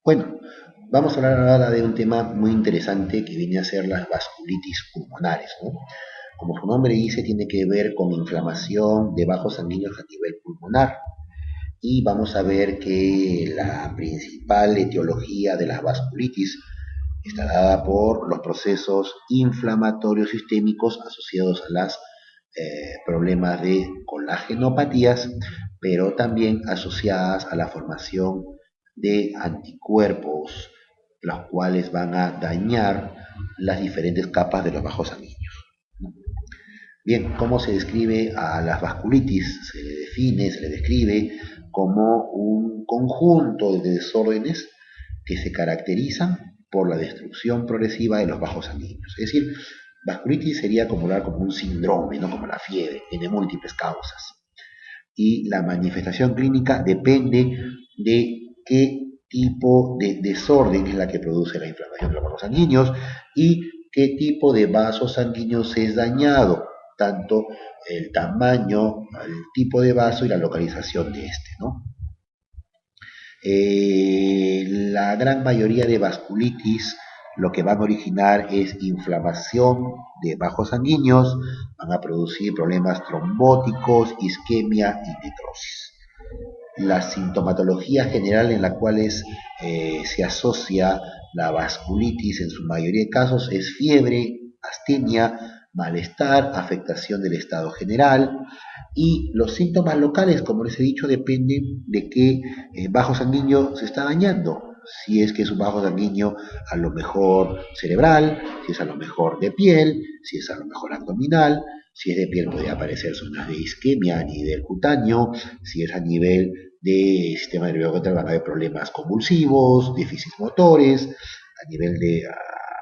Bueno, vamos a hablar ahora de un tema muy interesante que viene a ser las vasculitis pulmonares, ¿no? Como su nombre dice, tiene que ver con inflamación de vasos sanguíneos a nivel pulmonar. Y vamos a ver que la principal etiología de la vasculitis está dada por los procesos inflamatorios sistémicos asociados a los problemas de colagenopatías, pero también asociadas a la formación de anticuerpos, los cuales van a dañar las diferentes capas de los vasos sanguíneos. Bien, ¿cómo se describe a las vasculitis? Se le define, se le describe como un conjunto de desórdenes que se caracterizan por la destrucción progresiva de los vasos sanguíneos. Es decir, vasculitis sería como hablar como un síndrome, no como la fiebre, tiene múltiples causas. Y la manifestación clínica depende de qué tipo de desorden es la que produce la inflamación de los vasos sanguíneos y qué tipo de vasos sanguíneos es dañado, tanto el tamaño, el tipo de vaso y la localización de este, ¿no? La gran mayoría de vasculitis lo que van a originar es inflamación de vasos sanguíneos, van a producir problemas trombóticos, isquemia y necrosis. La sintomatología general en la cual se asocia la vasculitis en su mayoría de casos es fiebre, astenia, malestar, afectación del estado general y los síntomas locales, como les he dicho, dependen de qué bajo sanguíneo se está dañando. Si es que es un bajo sanguíneo a lo mejor cerebral, si es a lo mejor de piel, si es a lo mejor abdominal, si es de piel puede aparecer zonas de isquemia a nivel cutáneo, si es a nivel de sistema nervioso central van a haber problemas convulsivos, déficits motores, a nivel de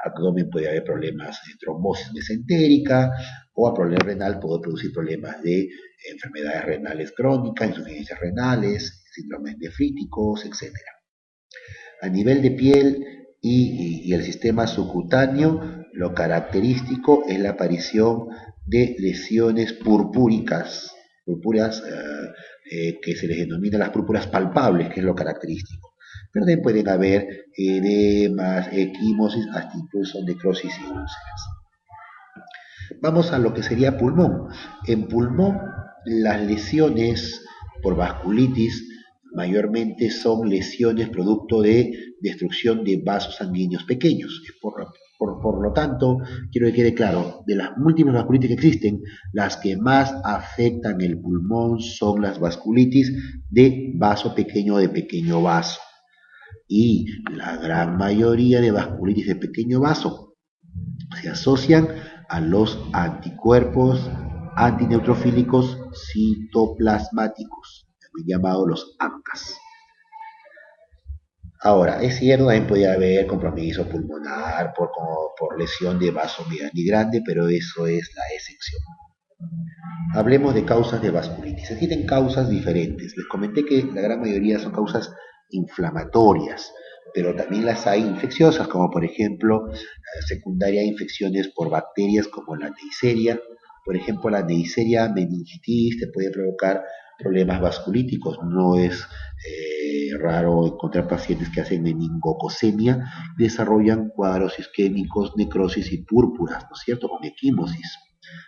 abdomen puede haber problemas de trombosis mesentérica, o a problema renal puede producir problemas de enfermedades renales crónicas, insuficiencias renales, síndromes nefríticos, etcétera. A nivel de piel y el sistema subcutáneo, lo característico es la aparición de lesiones purpúreas que se les denomina las púrpuras palpables, que es lo característico. Pero también pueden haber edemas, equimosis, hasta incluso necrosis y úlceras. Vamos a lo que sería pulmón. En pulmón, las lesiones por vasculitis mayormente son lesiones producto de destrucción de vasos sanguíneos pequeños. Por lo tanto, quiero que quede claro, de las múltiples vasculitis que existen, las que más afectan el pulmón son las vasculitis de vaso pequeño o de pequeño vaso. Y la gran mayoría de vasculitis de pequeño vaso se asocian a los anticuerpos antineutrofílicos citoplasmáticos, también llamados los ANCAS. Ahora, es cierto, también puede haber compromiso pulmonar por lesión de vaso mediano y grande, pero eso es la excepción. Hablemos de causas de vasculitis. Existen causas diferentes. Les comenté que la gran mayoría son causas inflamatorias, pero también las hay infecciosas, como por ejemplo secundaria a infecciones por bacterias como la Neisseria. Por ejemplo, la Neisseria meningitis te puede provocar problemas vasculíticos. No es raro encontrar pacientes que hacen meningocosemia y desarrollan cuadros isquémicos, necrosis y púrpuras, ¿no es cierto?, con equimosis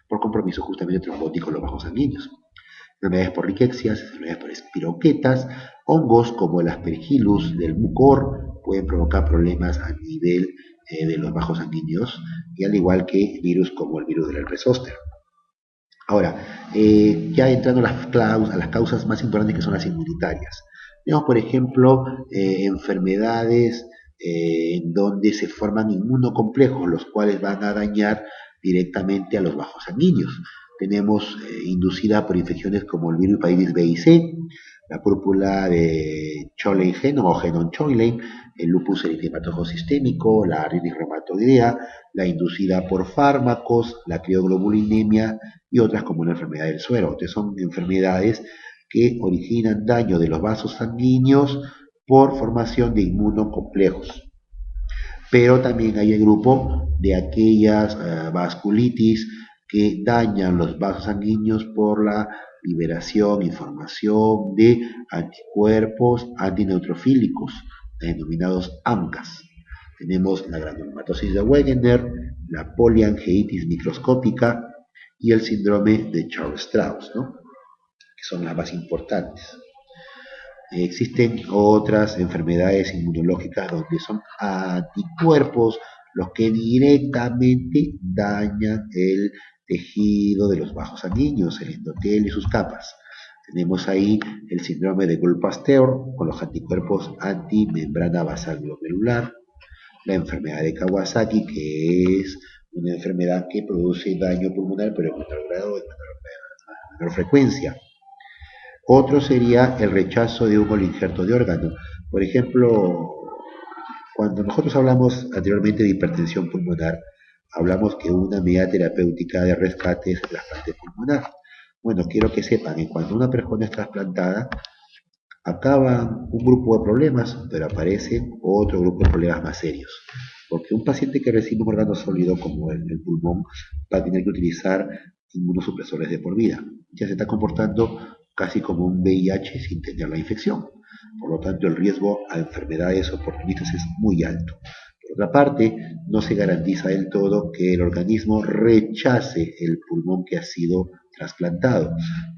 por compromiso justamente trombótico en los vasos sanguíneos. Enfermedades por riquecias, enfermedades por espiroquetas, hongos como el aspergillus del mucor pueden provocar problemas a nivel de los vasos sanguíneos y al igual que virus como el virus del herpes zóster. Ahora, ya entrando a las causas más importantes que son las inmunitarias. Tenemos, por ejemplo, enfermedades en donde se forman inmunocomplejos, los cuales van a dañar directamente a los vasos sanguíneos. Tenemos inducida por infecciones como el virus hepatitis B y C, la púrpura de Chole-Genome o Genon-Chole, el lupus eritematoso sistémico, la artritis reumatoidea, la inducida por fármacos, la crioglobulinemia y otras como la enfermedad del suero. Entonces son enfermedades que originan daño de los vasos sanguíneos por formación de inmunocomplejos. Pero también hay el grupo de aquellas vasculitis que dañan los vasos sanguíneos por la liberación y formación de anticuerpos antineutrofílicos, denominados ANCAs. Tenemos la granulomatosis de Wegener, la poliangeitis microscópica y el síndrome de Charles-Strauss, ¿no? Que son las más importantes. Existen otras enfermedades inmunológicas donde son anticuerpos los que directamente dañan el tejido de los vasos sanguíneos, el endotelio y sus capas. Tenemos ahí el síndrome de Gould-Pasteur con los anticuerpos antimembrana basal glomerular, la enfermedad de Kawasaki, que es una enfermedad que produce daño pulmonar, pero en menor grado, en menor frecuencia. Otro sería el rechazo de un injerto de órgano. Por ejemplo, cuando nosotros hablamos anteriormente de hipertensión pulmonar, hablamos que una medida terapéutica de rescate es el trasplante pulmonar. Bueno, quiero que sepan que cuando una persona es trasplantada, acaban un grupo de problemas, pero aparece otro grupo de problemas más serios. Porque un paciente que recibe un órgano sólido como el pulmón va a tener que utilizar inmunosupresores de por vida. Ya se está comportando casi como un VIH sin tener la infección. Por lo tanto, el riesgo a enfermedades oportunistas es muy alto. Por otra parte, no se garantiza del todo que el organismo rechace el pulmón que ha sido trasplantado.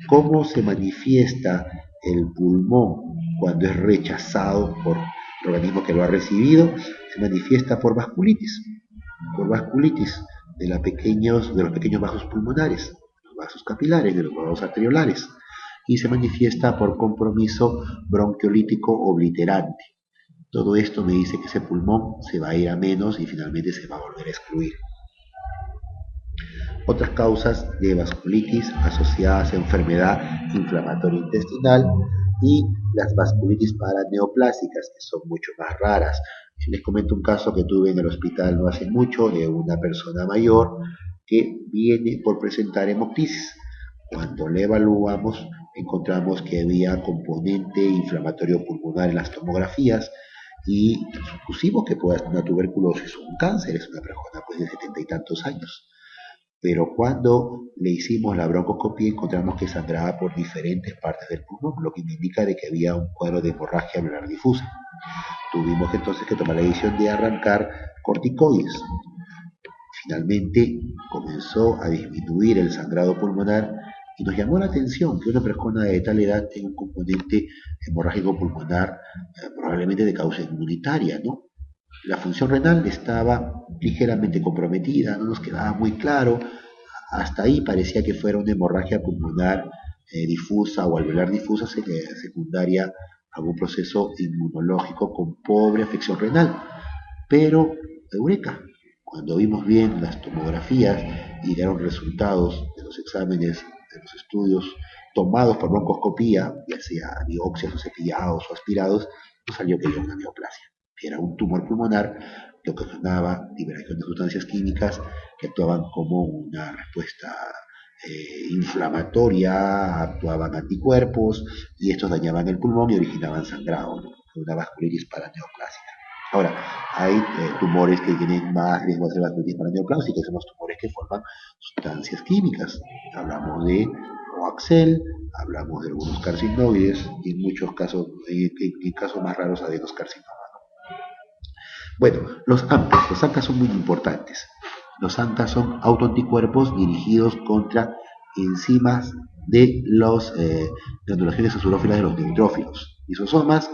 ¿Cómo se manifiesta el pulmón cuando es rechazado por el organismo que lo ha recibido? Se manifiesta por vasculitis de los pequeños vasos pulmonares, de los vasos capilares, de los vasos arteriolares, y se manifiesta por compromiso bronquiolítico obliterante. Todo esto me dice que ese pulmón se va a ir a menos y finalmente se va a volver a excluir. Otras causas de vasculitis asociadas a enfermedad inflamatoria intestinal y las vasculitis paraneoplásicas, que son mucho más raras. Les comento un caso que tuve en el hospital no hace mucho de una persona mayor que viene por presentar hemoptisis. Cuando le evaluamos, encontramos que había componente inflamatorio pulmonar en las tomografías y supusimos que puede ser una tuberculosis o un cáncer. Es una persona pues, de 70 y tantos años. Pero cuando le hicimos la broncoscopia encontramos que sangraba por diferentes partes del pulmón, lo que me indica de que había un cuadro de hemorragia alveolar difusa. Tuvimos entonces que tomar la decisión de arrancar corticoides. Finalmente comenzó a disminuir el sangrado pulmonar y nos llamó la atención que una persona de tal edad tenga un componente hemorrágico pulmonar probablemente de causa inmunitaria, ¿no? La función renal estaba ligeramente comprometida, no nos quedaba muy claro. Hasta ahí parecía que fuera una hemorragia pulmonar difusa o alveolar difusa secundaria a algún proceso inmunológico con pobre afección renal. Pero, eureka, cuando vimos bien las tomografías y dieron resultados de los exámenes, de los estudios tomados por broncoscopía, ya sea biopsias o cepillados o aspirados, nos salió que había una neoplasia. Era un tumor pulmonar que ocasionaba liberación de sustancias químicas que actuaban como una respuesta inflamatoria, actuaban anticuerpos y estos dañaban el pulmón y originaban sangrado, ¿no? Una vasculitis paraneoplásica. Ahora, hay tumores que tienen más riesgo de vasculitis paraneoplásica, que son los tumores que forman sustancias químicas. Hablamos de coaxel, hablamos de algunos carcinoides y en muchos casos, en casos más raros, adenocarcinomas. Bueno, los ANCAs son muy importantes. Los ANCAs son autoanticuerpos dirigidos contra enzimas de las granulaciones azulófilas de los neutrófilos, lisosomas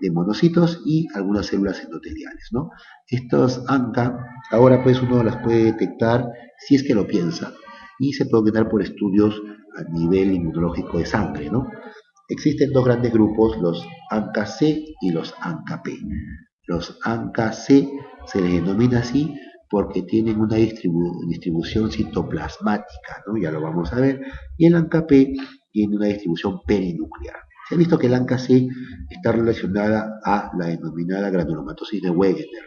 de monocitos y algunas células endoteliales, ¿no? Estos ANCA, ahora pues uno las puede detectar si es que lo piensa y se puede obtener por estudios a nivel inmunológico de sangre, ¿no? Existen dos grandes grupos, los ANCA-C y los ANCA-P. Los ANCA-C se les denomina así porque tienen una distribución citoplasmática, ¿no? Ya lo vamos a ver, y el ANCA-P tiene una distribución perinuclear. Se ha visto que el ANCA-C está relacionada a la denominada granulomatosis de Wegener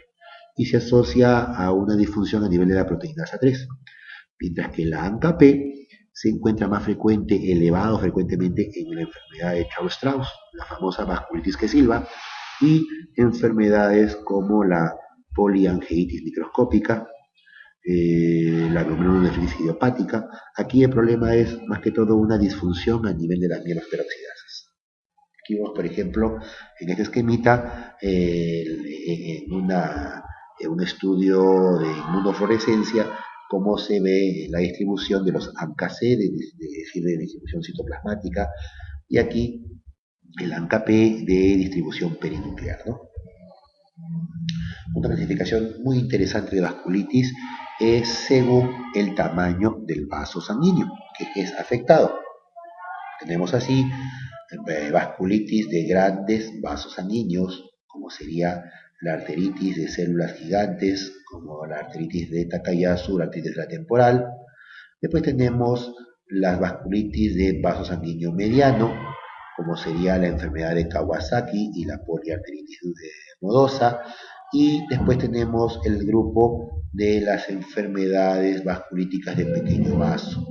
y se asocia a una disfunción a nivel de la proteinasa 3, mientras que la ANCA-P se encuentra más elevado frecuentemente en la enfermedad de Charles-Strauss, la famosa vasculitis que silba, y enfermedades como la poliangeitis microscópica, la glomerulonefritis idiopática. Aquí el problema es más que todo una disfunción a nivel de las mielas peroxidasas. Vimos, por ejemplo, en este esquemita, en un estudio de inmunofluorescencia, cómo se ve la distribución de los ANCA-C, decir, de distribución citoplasmática, y aquí el ANCA-P de distribución perinuclear, ¿no? Una clasificación muy interesante de vasculitis es según el tamaño del vaso sanguíneo que es afectado. Tenemos así vasculitis de grandes vasos sanguíneos, como sería la arteritis de células gigantes, como la arteritis de Takayasu, la arteritis de la temporal. Después tenemos las vasculitis de vaso sanguíneo mediano, como sería la enfermedad de Kawasaki y la poliarteritis nodosa. Y después tenemos el grupo de las enfermedades vasculíticas de pequeño vaso,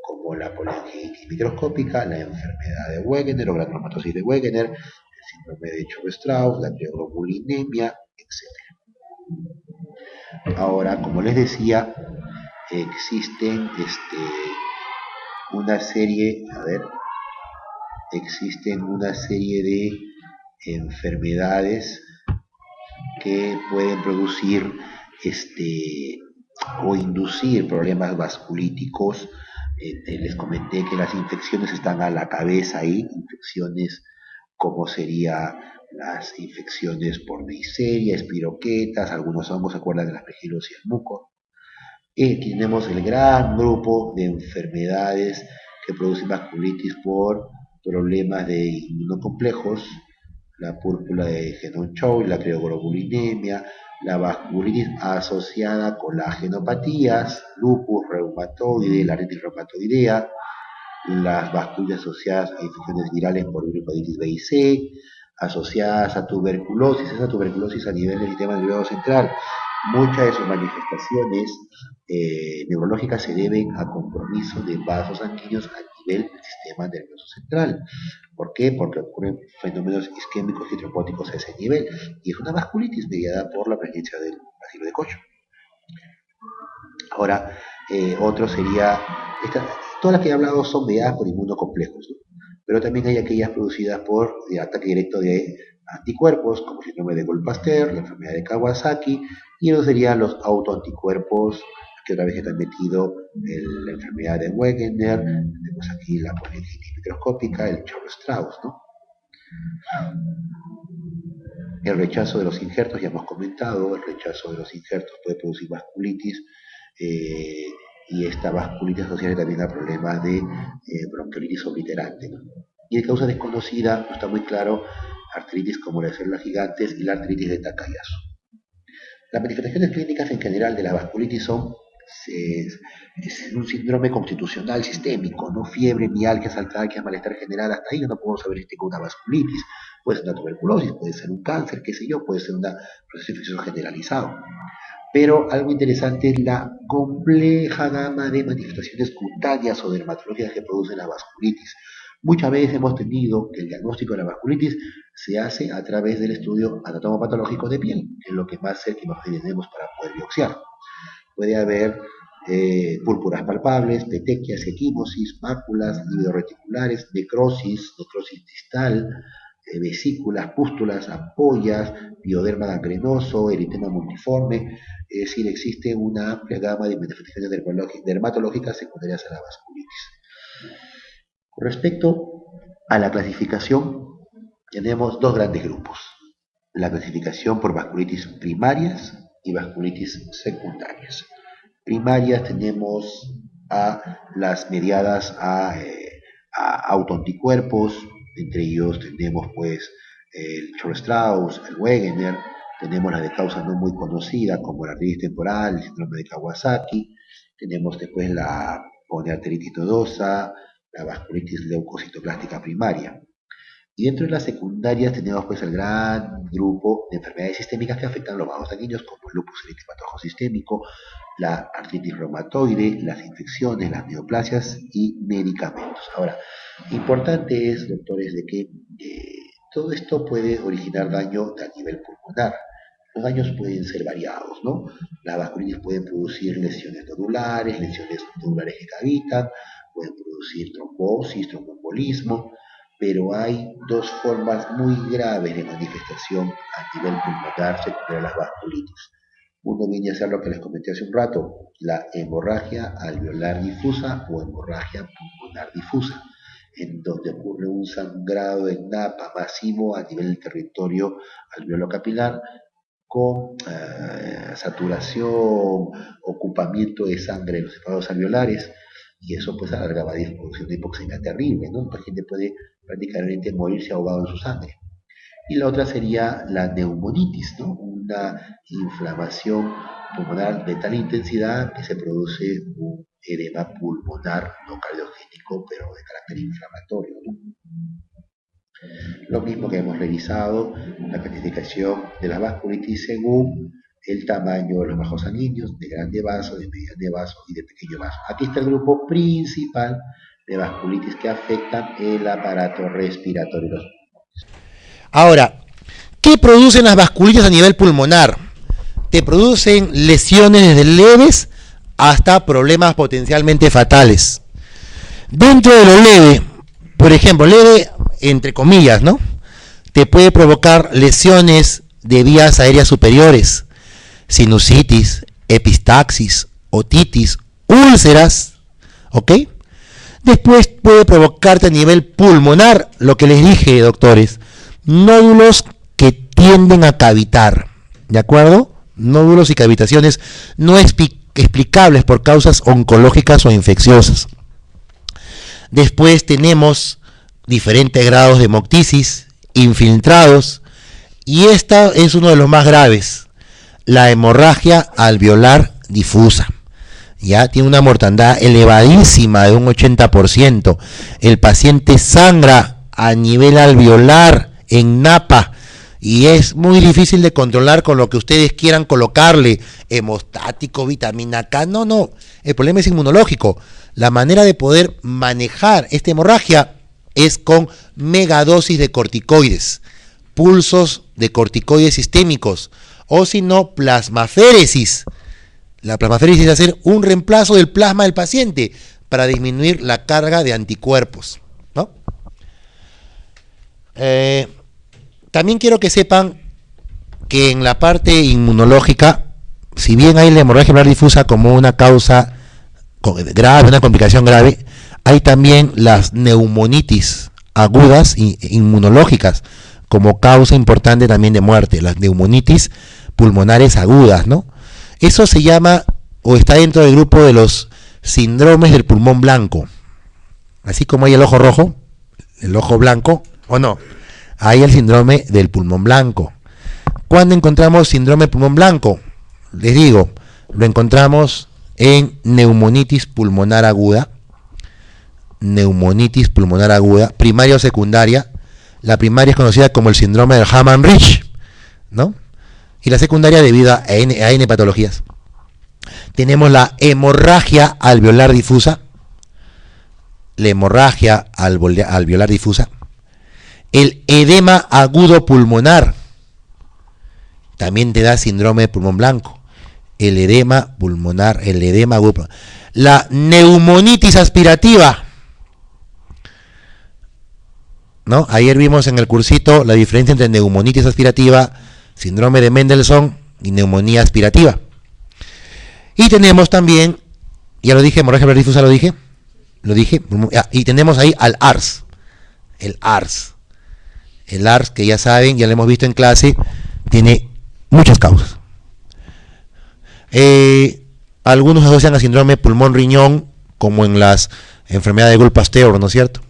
como la poliangitis microscópica, la enfermedad de Wegener o granulomatosis de Wegener, el síndrome de Chobert-Strauss, la crioglobulinemia, etc. Ahora, como les decía, existen una serie de enfermedades que pueden producir o inducir problemas vasculíticos. Les comenté que las infecciones están a la cabeza ahí, infecciones como sería las infecciones por Neisseria, espiroquetas, algunos hongos, ¿se acuerdan de las aspergillosis y el muco? Aquí tenemos el gran grupo de enfermedades que producen vasculitis por problemas de inmunocomplejos, la púrpura de Genochou, la crioglobulinemia, la vasculitis asociada con las genopatías, lupus reumatoide, la artritis reumatoidea, las vasculitis asociadas a infecciones virales por hepatitis B y C, asociadas a esa tuberculosis a nivel del sistema nervioso central. Muchas de sus manifestaciones neurológicas se deben a compromiso de vasos sanguíneos a nivel del sistema nervioso central. ¿Por qué? Porque ocurren fenómenos isquémicos y trombóticos a ese nivel, y es una vasculitis mediada por la presencia del bacilo de Koch. Ahora, otro sería, todas las que he hablado son mediadas por inmunocomplejos, ¿no? Pero también hay aquellas producidas por ataque directo de anticuerpos, como el síndrome de Gold-Pasteur, la enfermedad de Kawasaki, y esos serían los autoanticuerpos que otra vez están metido en la enfermedad de Wegener, tenemos aquí la poliangitis microscópica, el Chobert-Strauss, ¿no? El rechazo de los injertos, ya hemos comentado, el rechazo de los injertos puede producir vasculitis, y esta vasculitis asociada también a problemas de bronquiolitis obliterante, ¿no? Y de causa desconocida, no está muy claro, artritis como las células gigantes y la artritis de Takayasu. Las manifestaciones clínicas en general de la vasculitis son es un síndrome constitucional sistémico, ¿no? Fiebre, mialgias, alcalgias, malestar general. Hasta ahí no podemos saber si tengo una vasculitis. Puede ser una tuberculosis, puede ser un cáncer, qué sé yo, puede ser un proceso infeccioso generalizado. Pero algo interesante es la compleja gama de manifestaciones cutáneas o dermatológicas que producen la vasculitis. Muchas veces hemos tenido que el diagnóstico de la vasculitis se hace a través del estudio anatomopatológico de piel, que es lo que más cerca tenemos para poder biopsiar. Puede haber púrpuras palpables, petequias, equimosis, máculas, lívidos reticulares, necrosis distal, vesículas, pústulas, ampollas, pioderma gangrenoso, eritema multiforme. Es decir, existe una amplia gama de manifestaciones dermatológicas secundarias a la vasculitis. Con respecto a la clasificación, tenemos dos grandes grupos: la clasificación por vasculitis primarias y vasculitis secundarias. Primarias tenemos a las mediadas a autoanticuerpos, entre ellos tenemos pues el Chobert-Strauss, el Wegener, tenemos las de causa no muy conocida como la artritis temporal, el síndrome de Kawasaki, tenemos después la poliarteritis nodosa, la vasculitis leucocitoplástica primaria. Y dentro de las secundarias tenemos pues el gran grupo de enfermedades sistémicas que afectan a los vasos sanguíneos, como el lupus eritematoso sistémico, la artritis reumatoide, las infecciones, las neoplasias y medicamentos. Ahora, importante es, doctores, de que todo esto puede originar daño a nivel pulmonar. Los daños pueden ser variados, ¿no? Las vasculitis pueden producir lesiones nodulares que cavitan, pueden producir trombosis, tromboembolismo, pero hay dos formas muy graves de manifestación a nivel pulmonar secundaria a las vasculitis. Uno viene a ser lo que les comenté hace un rato, la hemorragia alveolar difusa o hemorragia pulmonar difusa, en donde ocurre un sangrado en napa masivo a nivel del territorio alveolo-capilar con saturación, ocupamiento de sangre en los espacios alveolares, y eso pues a la larga va a producir una hipoxemia terrible, ¿no? El paciente puede prácticamente morirse ahogado en su sangre. Y la otra sería la neumonitis, ¿no? Una inflamación pulmonar de tal intensidad que se produce un edema pulmonar no cardiogénico, pero de carácter inflamatorio, ¿no? Lo mismo que hemos revisado, la clasificación de la vasculitis según el tamaño de los vasos sanguíneos, de grande vaso, de mediano vaso y de pequeño vaso. Aquí está el grupo principal de vasculitis que afectan el aparato respiratorio. Ahora, ¿qué producen las vasculitis a nivel pulmonar? Te producen lesiones desde leves hasta problemas potencialmente fatales. Dentro de lo leve, por ejemplo, leve entre comillas, ¿no? Te puede provocar lesiones de vías aéreas superiores, sinusitis, epistaxis, otitis, úlceras, ¿ok? Después puede provocarte a nivel pulmonar, lo que les dije, doctores, nódulos que tienden a cavitar, ¿de acuerdo? Nódulos y cavitaciones no explicables por causas oncológicas o infecciosas. Después tenemos diferentes grados de hemoptisis, infiltrados, y esta es uno de los más graves, la hemorragia alveolar difusa. Ya tiene una mortandad elevadísima de un 80%. El paciente sangra a nivel alveolar en napa y es muy difícil de controlar con lo que ustedes quieran colocarle, hemostático, vitamina K. No, el problema es inmunológico. La manera de poder manejar esta hemorragia es con megadosis de corticoides, pulsos de corticoides sistémicos, o si no, plasmaféresis. La plasmaféresis es hacer un reemplazo del plasma del paciente para disminuir la carga de anticuerpos, ¿no? También quiero que sepan que en la parte inmunológica, si bien hay la hemorragia alveolar difusa como una causa grave, una complicación grave, hay también las neumonitis agudas e inmunológicas como causa importante también de muerte, las neumonitis pulmonares agudas, ¿no? Eso se llama o está dentro del grupo de los síndromes del pulmón blanco. Así como hay el ojo rojo, el ojo blanco, o no, hay el síndrome del pulmón blanco. ¿Cuándo encontramos síndrome del pulmón blanco? Les digo, lo encontramos en neumonitis pulmonar aguda, primaria o secundaria. La primaria es conocida como el síndrome del Hamann-Rich, ¿no? Y la secundaria debido a N patologías. Tenemos la hemorragia alveolar difusa, el edema agudo pulmonar, también te da síndrome de pulmón blanco, el edema agudo, la neumonitis aspirativa, ¿no? Ayer vimos en el cursito la diferencia entre neumonitis aspirativa, síndrome de Mendelssohn y neumonía aspirativa. Y tenemos también, ya lo dije, hemorragia alveolar difusa, lo dije, y tenemos ahí al ARS, el ARS que ya saben, ya lo hemos visto en clase, tiene muchas causas. Algunos asocian a síndrome pulmón-riñón, como en las enfermedades de Gould-Pasteur, ¿no es cierto?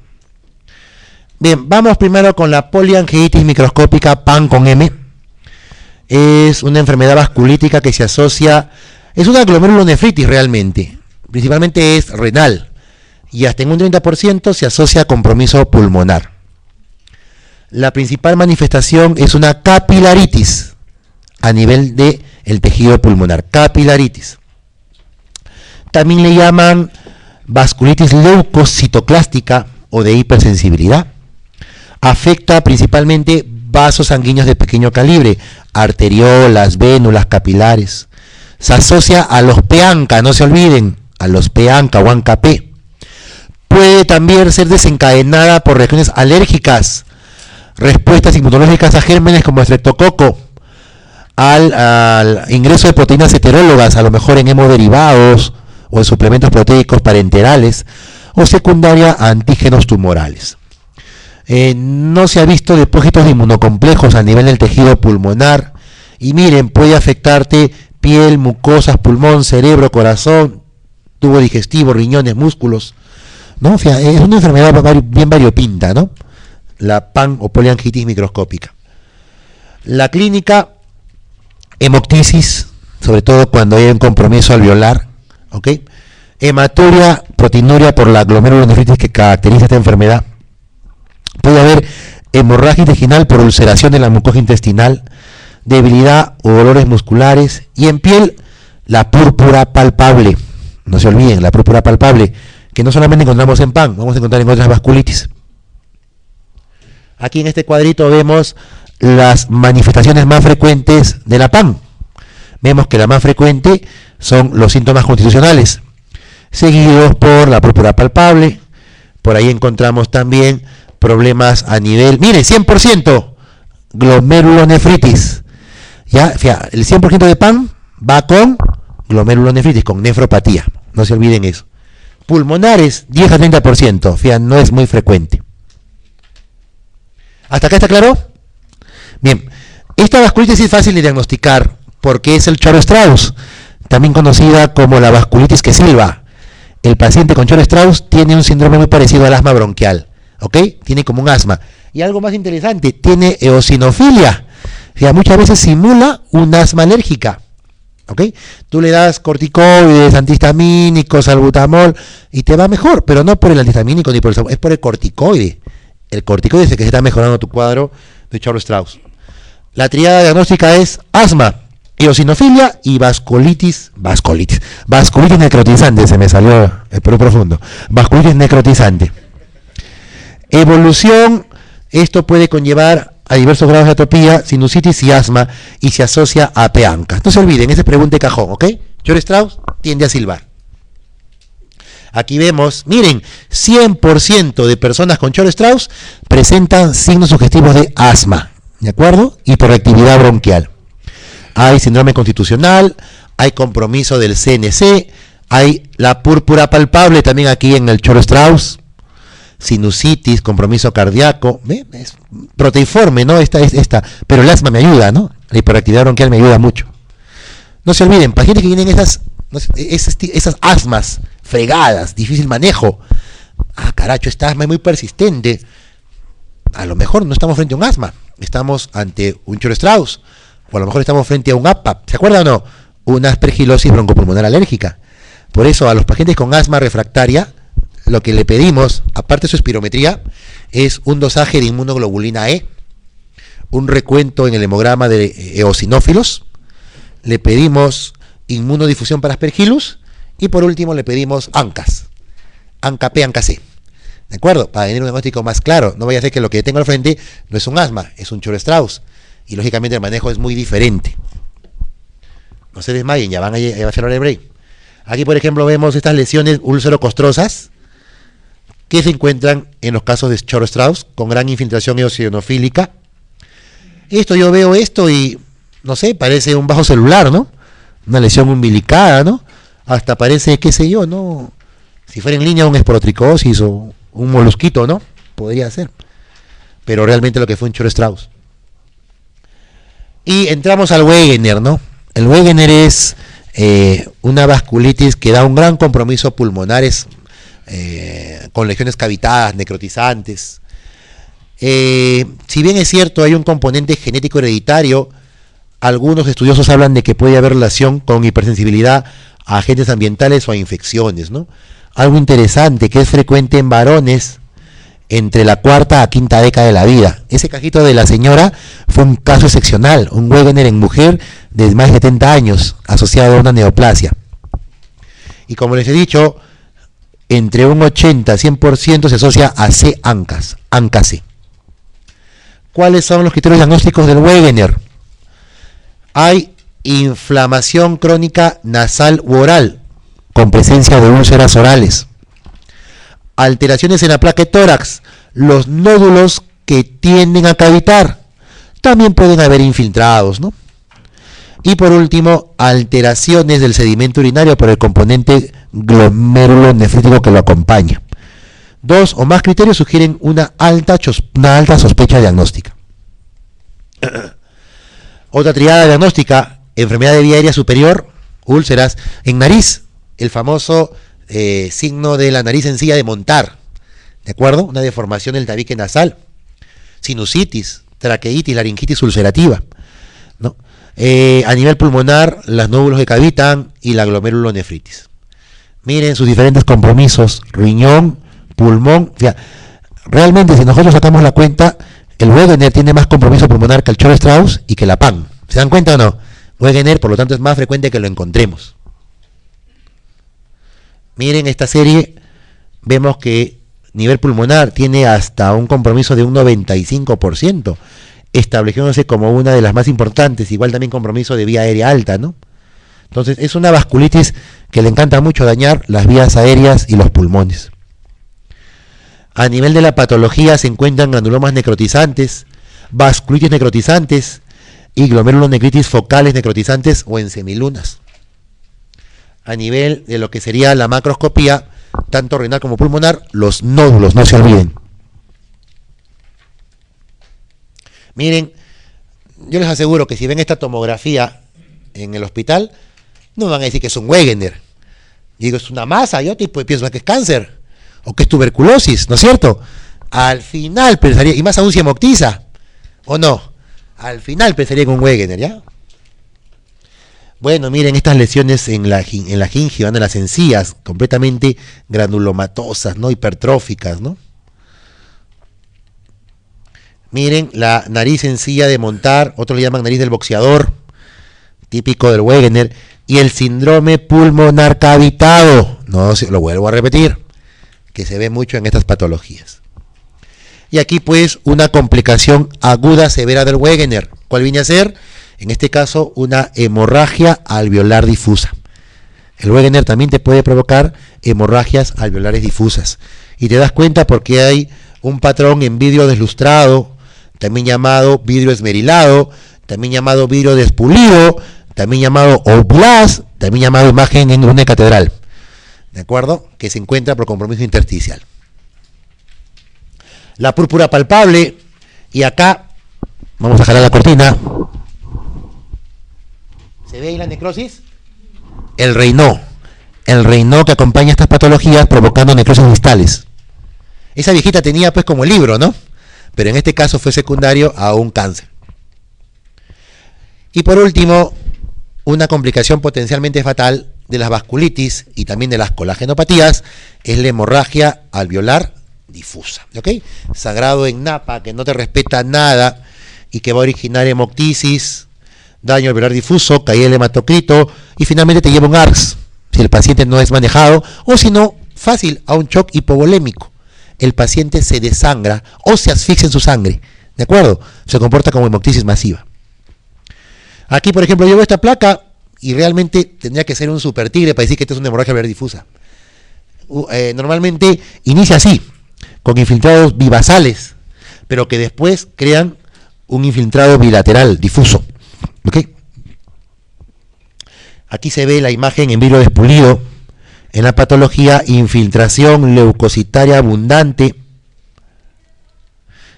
Bien, vamos primero con la poliangiitis microscópica PAN con M. Es una enfermedad vasculítica que se asocia, es una glomerulonefritis realmente, principalmente es renal, y hasta en un 30% se asocia a compromiso pulmonar. La principal manifestación es una capilaritis a nivel del tejido pulmonar, capilaritis. También le llaman vasculitis leucocitoclástica o de hipersensibilidad. Afecta principalmente vasos sanguíneos de pequeño calibre, arteriolas, vénulas, capilares. Se asocia a los PANCA, no se olviden, a los PANCA o ANCA-P. puede también ser desencadenada por reacciones alérgicas, respuestas inmunológicas a gérmenes como estreptococo, al ingreso de proteínas heterólogas, a lo mejor en hemoderivados o en suplementos proteicos parenterales, o secundaria a antígenos tumorales. No se ha visto depósitos de inmunocomplejos a nivel del tejido pulmonar, y miren, puede afectarte piel, mucosas, pulmón, cerebro, corazón, tubo digestivo, riñones, músculos, ¿no? O sea, es una enfermedad bien variopinta, ¿no? La PAN o poliangitis microscópica. La clínica, hemoptisis, sobre todo cuando hay un compromiso alveolar, ¿ok? Hematuria, proteinuria por la glomerulonefritis que caracteriza esta enfermedad. Puede haber hemorragia intestinal por ulceración de la mucosa intestinal, debilidad o dolores musculares, y en piel, la púrpura palpable. No se olviden, la púrpura palpable, que no solamente encontramos en PAN, vamos a encontrar en otras vasculitis. Aquí en este cuadrito vemos las manifestaciones más frecuentes de la PAN. Vemos que la más frecuente son los síntomas constitucionales, seguidos por la púrpura palpable. Por ahí encontramos también problemas a nivel, mire, 100% glomerulonefritis. Ya, fíjate, el 100% de PAN va con glomerulonefritis, con nefropatía. No se olviden eso. Pulmonares, 10 a 30%. Fíjate, no es muy frecuente. ¿Hasta acá está claro? Bien, esta vasculitis es fácil de diagnosticar porque es el Choro-Strauss, también conocida como la vasculitis que silba. El paciente con Choro-Strauss tiene un síndrome muy parecido al asma bronquial, ¿ok? Tiene como un asma. Y algo más interesante, tiene eosinofilia. O sea, muchas veces simula un asma alérgica, ¿ok? Tú le das corticoides, antihistamínicos, salbutamol y te va mejor, pero no por el antihistamínico ni por el, es por el corticoide. El corticoide es el que se está mejorando tu cuadro de Choro-Strauss. La tríada diagnóstica es asma, eosinofilia y vasculitis necrotizante, se me salió el Perú profundo. Vasculitis necrotizante. Evolución, esto puede conllevar a diversos grados de atopía, sinusitis y asma, y se asocia a peancas. No se olviden, esa es pregunta de cajón, ¿ok? Choro-Strauss tiende a silbar. Aquí vemos, miren, 100% de personas con Choro-Strauss presentan signos sugestivos de asma, ¿de acuerdo? Hiperreactividad bronquial. Hay síndrome constitucional, hay compromiso del CNC, hay la púrpura palpable también aquí en el Choro-Strauss, sinusitis, compromiso cardíaco, ¿ve? Es proteiforme, ¿no? Esta, pero el asma me ayuda, ¿no? La hiperactividad bronquial me ayuda mucho. No se olviden, pacientes que tienen esas asmas fregadas, difícil manejo. Ah, caracho, esta asma es muy persistente. A lo mejor no estamos frente a un asma, estamos ante un Choro-Strauss, o a lo mejor estamos frente a un APAP. ¿Se acuerdan o no? Una aspergilosis broncopulmonar alérgica. Por eso a los pacientes con asma refractaria, lo que le pedimos, aparte de su espirometría, es un dosaje de inmunoglobulina E, un recuento en el hemograma de eosinófilos, le pedimos inmunodifusión para aspergillus, y por último le pedimos ANCAS, ANCA-P, ANCA-C, ¿de acuerdo? Para tener un diagnóstico más claro. No vaya a ser que lo que tengo al frente no es un asma, es un Choro-Strauss, y lógicamente el manejo es muy diferente. No se desmayen, ya van a cerrar el break. Aquí, por ejemplo, vemos estas lesiones úlcero-costrosas que se encuentran en los casos de Choro-Strauss con gran infiltración eosinofílica. Yo veo esto y, no sé, parece un bajo celular, ¿no? Una lesión umbilicada, ¿no? Hasta parece, qué sé yo, ¿no? Si fuera en línea un esporotricosis o un molusquito, ¿no? Podría ser. Pero realmente lo que fue un Choro-Strauss. Y entramos al Wegener, ¿no? El Wegener es una vasculitis que da un gran compromiso pulmonares con lesiones cavitadas, necrotizantes. Si bien es cierto, hay un componente genético hereditario, algunos estudiosos hablan de que puede haber relación con hipersensibilidad a agentes ambientales o a infecciones, ¿no? Algo interesante que es frecuente en varones entre la cuarta a quinta década de la vida. Ese cajito de la señora fue un caso excepcional, un Wegener en mujer de más de 70 años, asociado a una neoplasia. Y como les he dicho, entre un 80 a 100% se asocia a C-ANCAS, ANCA-C. ¿Cuáles son los criterios diagnósticos del Wegener? Hay inflamación crónica nasal u oral, con presencia de úlceras orales. alteraciones en la placa de tórax, los nódulos que tienden a cavitar. También pueden haber infiltrados, ¿no? Y por último, alteraciones del sedimento urinario por el componente glomérulo nefrítico que lo acompaña. 2 o más criterios sugieren una alta sospecha diagnóstica. Otra triada diagnóstica: enfermedad de vía aérea superior, úlceras en nariz, el famoso signo de la nariz sencilla de montar, ¿de acuerdo? Una deformación del tabique nasal, sinusitis, traqueitis, laringitis ulcerativa, ¿no? A nivel pulmonar, los nódulos que cavitan y la glomerulonefritis. Miren sus diferentes compromisos: riñón, pulmón. O sea, realmente, si nosotros sacamos la cuenta, el Wegener tiene más compromiso pulmonar que el Chor-Strauss y que la PAN. ¿Se dan cuenta o no? Wegener, por lo tanto, es más frecuente que lo encontremos. Miren esta serie, vemos que nivel pulmonar tiene hasta un compromiso de un 95%, estableciéndose como una de las más importantes, igual también compromiso de vía aérea alta, ¿no? Entonces es una vasculitis que le encanta mucho dañar las vías aéreas y los pulmones. A nivel de la patología se encuentran granulomas necrotizantes, vasculitis necrotizantes y glomerulonefritis focales necrotizantes o en semilunas. A nivel de lo que sería la macroscopía, tanto renal como pulmonar, los nódulos, no se olviden. Miren, yo les aseguro que si ven esta tomografía en el hospital, no van a decir que es un Wegener. Digo, es una masa, yo tipo pienso que es cáncer, o que es tuberculosis, ¿no es cierto? Al final pensaría, y más aún si hemoptiza, ¿o no? Al final pensaría en un Wegener, ¿ya? Bueno, miren estas lesiones en la gingiva, en las encías, completamente granulomatosas, ¿no? Hipertróficas, ¿no? Miren la nariz sencilla de montar, otros le llaman nariz del boxeador, típico del Wegener, y el síndrome pulmonar cavitado, no, lo vuelvo a repetir, que se ve mucho en estas patologías. Y aquí pues una complicación aguda severa del Wegener. ¿Cuál viene a ser? En este caso una hemorragia alveolar difusa. El Wegener también te puede provocar hemorragias alveolares difusas. Y te das cuenta porque hay un patrón en vidrio deslustrado, también llamado vidrio esmerilado, también llamado vidrio despulido, también llamado oblast, también llamado imagen en una catedral, ¿de acuerdo? Que se encuentra por compromiso intersticial. La púrpura palpable, y acá, vamos a jalar la cortina. ¿Se ve ahí la necrosis? El Raynaud que acompaña estas patologías provocando necrosis distales. Esa viejita tenía pues como el libro, ¿no? Pero en este caso fue secundario a un cáncer. Y por último, una complicación potencialmente fatal de las vasculitis y también de las colagenopatías es la hemorragia alveolar difusa, ¿ok? Sagrado en Napa, que no te respeta nada y que va a originar hemoptisis, daño alveolar difuso, caída del hematocrito y finalmente te lleva un ARCS si el paciente no es manejado, o si no, fácil, a un shock hipovolémico. El paciente se desangra o se asfixia en su sangre, ¿de acuerdo? Se comporta como hemoptisis masiva. Aquí, por ejemplo, yo veo esta placa y realmente tendría que ser un super tigre para decir que esta es una hemorragia alveolar difusa. Normalmente inicia así, con infiltrados bivasales, pero que después crean un infiltrado bilateral difuso. ¿Ok? Aquí se ve la imagen en vidrio despulido, en la patología infiltración leucocitaria abundante.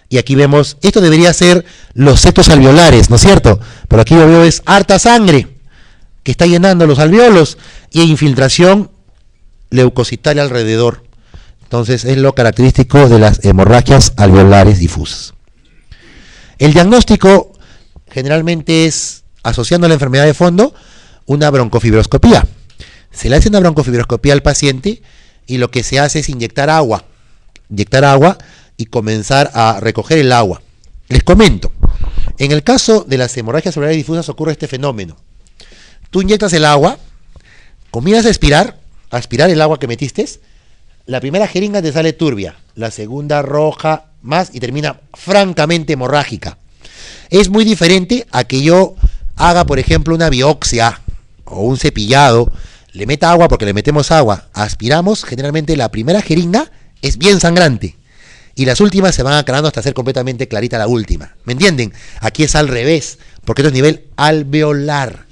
Y aquí vemos, esto debería ser los septos alveolares, ¿no es cierto? Pero aquí lo veo es harta sangre que está llenando los alveolos y infiltración leucocitaria alrededor. Entonces es lo característico de las hemorragias alveolares difusas. El diagnóstico generalmente es, asociando a la enfermedad de fondo, una broncofibroscopía. Se le hace una broncofibroscopía al paciente y lo que se hace es inyectar agua y comenzar a recoger el agua. Les comento, en el caso de las hemorragias alveolares difusas ocurre este fenómeno. Tú inyectas el agua, comienzas a aspirar el agua que metiste, la primera jeringa te sale turbia, la segunda roja más y termina francamente hemorrágica. Es muy diferente a que yo haga, por ejemplo, una biopsia o un cepillado, le meta agua porque le metemos agua, aspiramos, generalmente la primera jeringa es bien sangrante. Y las últimas se van aclarando hasta ser completamente clarita la última. ¿Me entienden? Aquí es al revés, porque esto es nivel alveolar.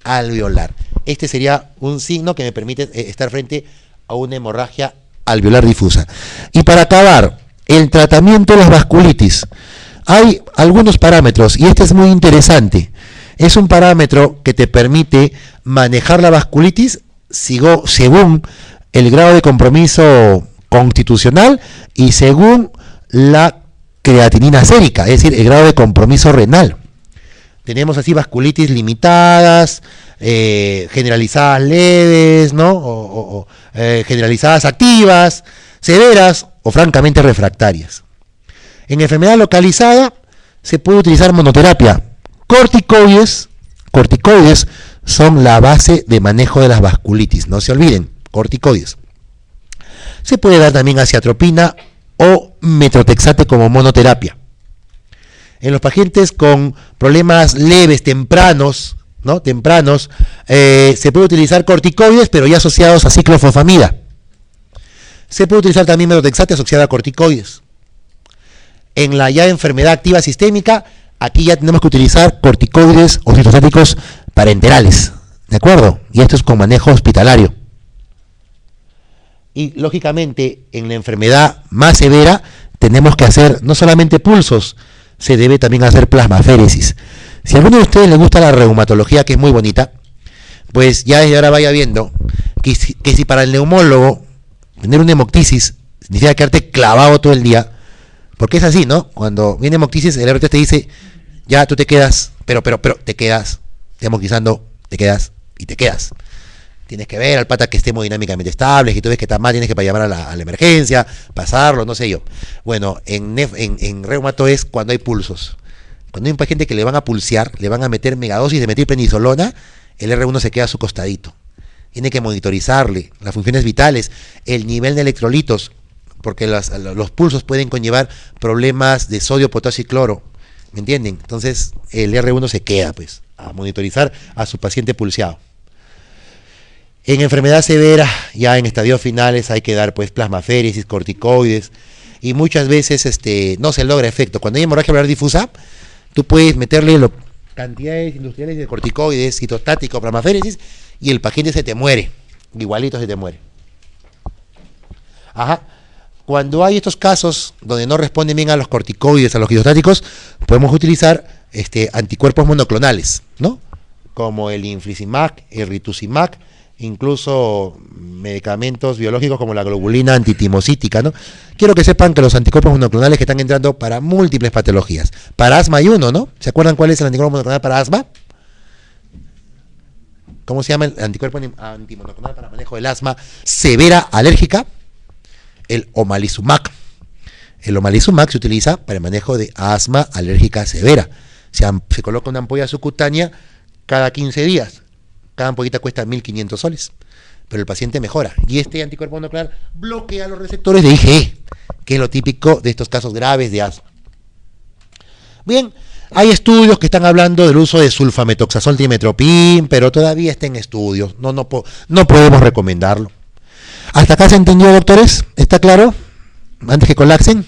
Alveolar. Este sería un signo que me permite estar frente a una hemorragia alveolar difusa. Y para acabar, el tratamiento de las vasculitis. Hay algunos parámetros, y este es muy interesante. Es un parámetro que te permite manejar la vasculitis según el grado de compromiso constitucional y según la creatinina sérica, es decir, el grado de compromiso renal. Tenemos así vasculitis limitadas, generalizadas leves, ¿no? Generalizadas activas, severas o francamente refractarias. En enfermedad localizada se puede utilizar monoterapia. Corticoides son la base de manejo de las vasculitis, no se olviden, corticoides. Se puede dar también aciatropina o metrotexate como monoterapia. En los pacientes con problemas leves, tempranos, se puede utilizar corticoides, pero ya asociados a ciclofosfamida. Se puede utilizar también metrotexate asociada a corticoides. En la ya enfermedad activa sistémica, aquí ya tenemos que utilizar corticoides o citostáticos parenterales, ¿de acuerdo? Y esto es con manejo hospitalario. Y lógicamente en la enfermedad más severa tenemos que hacer no solamente pulsos, se debe también hacer plasmaféresis. Si a alguno de ustedes les gusta la reumatología, que es muy bonita, pues ya desde ahora vaya viendo que si para el neumólogo tener una hemoctisis significa quedarte clavado todo el día, porque es así, ¿no? Cuando viene hemoctisis, el RT te dice, ya tú te quedas, pero te quedas, te hemoctizando, te quedas y te quedas. Tienes que ver al pata que esté hemodinámicamente estable, si tú ves que está mal, tienes que llamar a la emergencia, pasarlo, no sé yo. Bueno, en reumato es cuando hay pulsos. Cuando hay un paciente que le van a pulsear, le van a meter megadosis de metilprednisolona, el R1 se queda a su costadito. Tiene que monitorizarle las funciones vitales, el nivel de electrolitos, porque los pulsos pueden conllevar problemas de sodio, potasio y cloro. ¿Me entienden? Entonces el R1 se queda pues a monitorizar a su paciente pulseado. En enfermedad severa, ya en estadios finales, hay que dar pues plasmaféresis, corticoides, y muchas veces no se logra efecto. Cuando hay hemorragia alveolar difusa, tú puedes meterle cantidades industriales de corticoides, citostático, plasmaféresis, y el paciente se te muere, igualito se te muere. Ajá. Cuando hay estos casos donde no responden bien a los corticoides, a los citostáticos, podemos utilizar anticuerpos monoclonales, ¿no? Como el infliximab, el rituximab, incluso medicamentos biológicos como la globulina antitimocítica, ¿no? Quiero que sepan que los anticuerpos monoclonales que están entrando para múltiples patologías. Para asma hay uno, ¿no? ¿Se acuerdan cuál es el anticuerpo monoclonal para asma? ¿Cómo se llama el anticuerpo antimonoclonal para manejo del asma severa alérgica? El omalizumab. El omalizumab se utiliza para el manejo de asma alérgica severa. Se coloca una ampolla subcutánea cada 15 días. Cada ampollita cuesta 1.500 soles, pero el paciente mejora. Y este anticuerpo monoclonal bloquea los receptores de IgE, que es lo típico de estos casos graves de asma. Bien, hay estudios que están hablando del uso de sulfametoxazol trimetoprim, pero todavía está en estudios. No podemos recomendarlo. ¿Hasta acá se entendió, doctores? ¿Está claro? Antes que colapsen.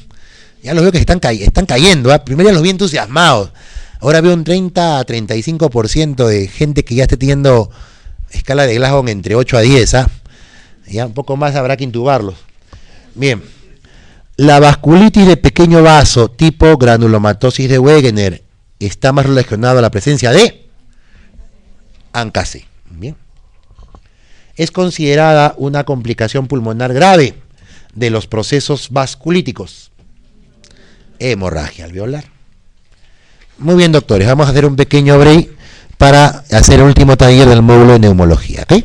Ya los veo que están cayendo. Primero ya los vi entusiasmados. Ahora veo un 30 a 35% de gente que ya esté teniendo escala de Glasgow entre 8 a 10. Ya un poco más habrá que intubarlos. Bien. La vasculitis de pequeño vaso tipo granulomatosis de Wegener está más relacionada a la presencia de ANCA-C. Bien. Es considerada una complicación pulmonar grave de los procesos vasculíticos. Hemorragia alveolar. Muy bien, doctores, vamos a hacer un pequeño break para hacer el último taller del módulo de neumología, ¿ok?